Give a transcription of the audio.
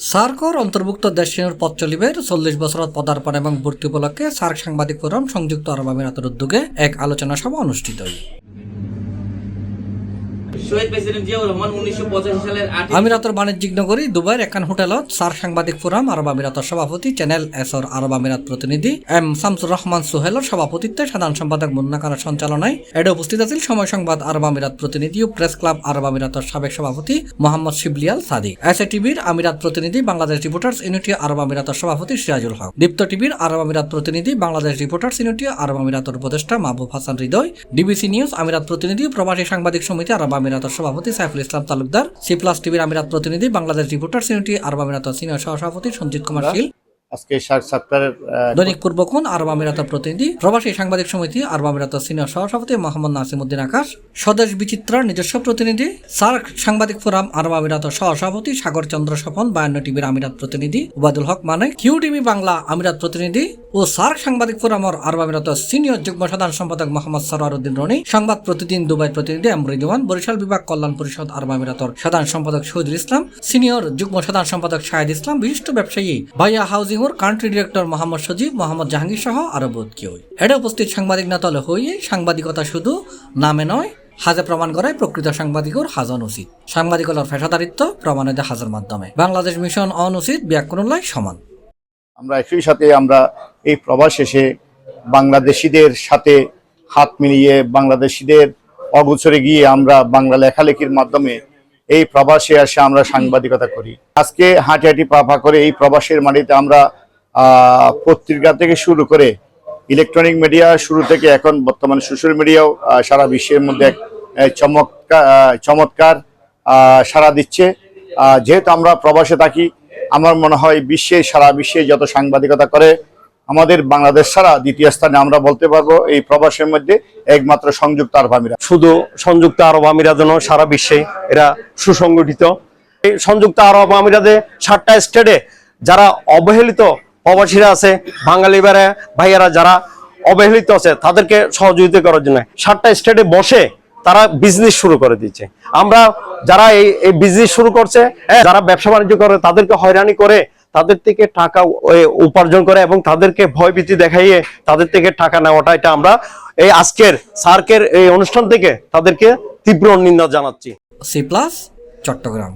সার্কর অন্তর্ভুক্ত দেশসমূহের পথ চলিবের 40 বছরত পদার্পণ এবং ভর্তি উপলক্ষে সার্ক সাংবাদিক ফোরাম সংযুক্ত আরব আমিরাতের উদ্যোগে এক আলোচনা সভা অনুষ্ঠিত হয়। শহীদ প্রেসিডেন্ট জিয়াউর রহমান 1985 সালের 8 আমিরাতের বাণিজ্যিক নগরী দুবাইয়ের একখান হোটেলত সার্ক সাংবাদিক ফোরাম আরব আমিরাতের সভাপতি চ্যানেল এসর আরব আমিরাত প্রতিনিধি এম শামসুর রহমান সোহেলের সভাপতিত্বে সাধারণ সম্পাদক মুন্না খানের সঞ্চালনায় এতে উপস্থিত আছেন সময় সংবাদ আরব আমিরাত প্রতিনিধি ও প্রেস ক্লাব আরব আমিরাতের সাবেক সভাপতি মোহাম্মদ শিবলিয়াল সাদিক, এসএ টিভির আমিরাত প্রতিনিধি বাংলাদেশ রিপোর্টার্স ইউনিটি আরব আমিরাতের সভাপতি সিরাজুল হক, দীপ্ত টিভির আরব আমিরাত প্রতিনিধি বাংলাদেশ রিপোর্টার্স ইউনিটি আরব আমিরাতের উপদেষ্টা মাহবুব হাসান হৃদয়, ডিবিসি নিউজ আমিরাত প্রতিনিধি প্রবাসী সাংবাদিক সমিতি আরব আমিরাতের সভাপতি সাইফুল ইসলাম তালুকদার, সি প্লাস টিভির আমিরাত প্রতিনিধি বাংলাদেশ রিপোর্টার্স ইউনিটি আরব আমিরাতের সিনিয়র সহসভাপতি সঞ্জিত কুমার শীল, আজকে সার্কসেপ্টারের দৈনিক পূর্বক্ষণ আরব আমিরাতের প্রতিনিধি প্রবাসী সাংবাদিক সমিতি আরব আমিরাতের সিনিয়র সহসভাপতি মোহাম্মদ নাসিমউদ্দিন আকাশ, স্বদেশ বিচিত্রার নিজস্ব প্রতিনিধি সার্ক সাংবাদিক ফোরাম আরব আমিরাতের সহসভাপতি সাগর চন্দ্র স্বপন, 52 টিভির আমিরাত প্রতিনিধি ওবায়দুল হক মানে, কিউ টিভি বাংলা আমিরাত প্রতিনিধি ও সার্ক সাংবাদিক ফোরামর আরব আমিরাতের সিনিয়র যুগ্ম সাধারণ সম্পাদক মোহাম্মদ সরওয়ার উদ্দিন রনি, সংবাদ প্রতিদিন দুবাই প্রতিনিধি এম রিদওয়ান, বরিশাল বিভাগ কল্যাণ পরিষদ আরব আমিরাতের সাধারণ সম্পাদক শহীদুল ইসলাম, সিনিয়র যুগ্ম সাধারণ সম্পাদক শাহেদ ইসলাম, বিশিষ্ট ব্যবসায়ী ভাইয়া হাউজিং ওর কান্ট্রি ডিরেক্টর মোহাম্মদ সজীব, মোহাম্মদ জাহাঙ্গীর সহ আরো বহুত কেউ। এটা উপস্থিত সাংবাদিক না তলে হইয়ে সাংবাদিকতা শুধু নামে নয় হাজে প্রমাণ করায় প্রকৃত সাংবাদিকর হাজন উচিত। সাংবাদিকতার পেশাদারিত্ব প্রমাণে হাজার মাধ্যমে বাংলাদেশ মিশন অনুচিত ব্যাকরণলাই সমান। আমরা একই সাথে আমরা এই প্রবাস শেষে বাংলাদেশিদের সাথে হাত মিলিয়ে বাংলাদেশিদের অগোচরে গিয়ে আমরা বাংলা লেখালেখির মাধ্যমে এই প্রবাসে এসে আমরা সাংবাদিকতা করি। আজকে হাঁটি হাঁটি পা করে এই প্রবাসের মাটিতে আমরা পত্রিকা থেকে শুরু করে ইলেকট্রনিক মিডিয়া শুরু থেকে এখন বর্তমানে সোশ্যাল মিডিয়াও সারা বিশ্বের মধ্যে চমৎকার সাড়া দিচ্ছে। যেহেতু আমরা প্রবাসে থাকি, আমার মনে হয় সারা বিশ্বে যত সাংবাদিকতা করে আমাদের বাংলাদেশ ছাড়া দ্বিতীয় স্থানে আমরা বলতে পারবো এই প্রবাসের মধ্যে একমাত্র সংযুক্ত আরব আমিরাত। শুধু সংযুক্ত আরব আমিরাত নয়, সারা বিশ্বে এরা সুসংগঠিত। এই সংযুক্ত আরব আমিরাতে 7টা স্টেটে যারা অবহেলিত প্রবাসীরা আছে, বাঙালি ভাইয়ারা যারা অবহেলিত আছে তাদেরকে সহযোগিতা করার জন্য 7টা স্টেটে বসে তারা বিজনেস শুরু করে দিচ্ছে। আমরা যারা এই বিজনেস শুরু করছে, যারা ব্যবসা বাণিজ্য করে তাদেরকে হয়রানি করে তাদের থেকে টাকা উপার্জন করে এবং তাদেরকে ভয়ভীতি দেখাইয়ে তাদের থেকে টাকা নেওয়াটা, এটা আমরা এই আজকের সার্কের এই অনুষ্ঠান থেকে তাদেরকে তীব্র নিন্দা জানাচ্ছি। C plus Chittagong.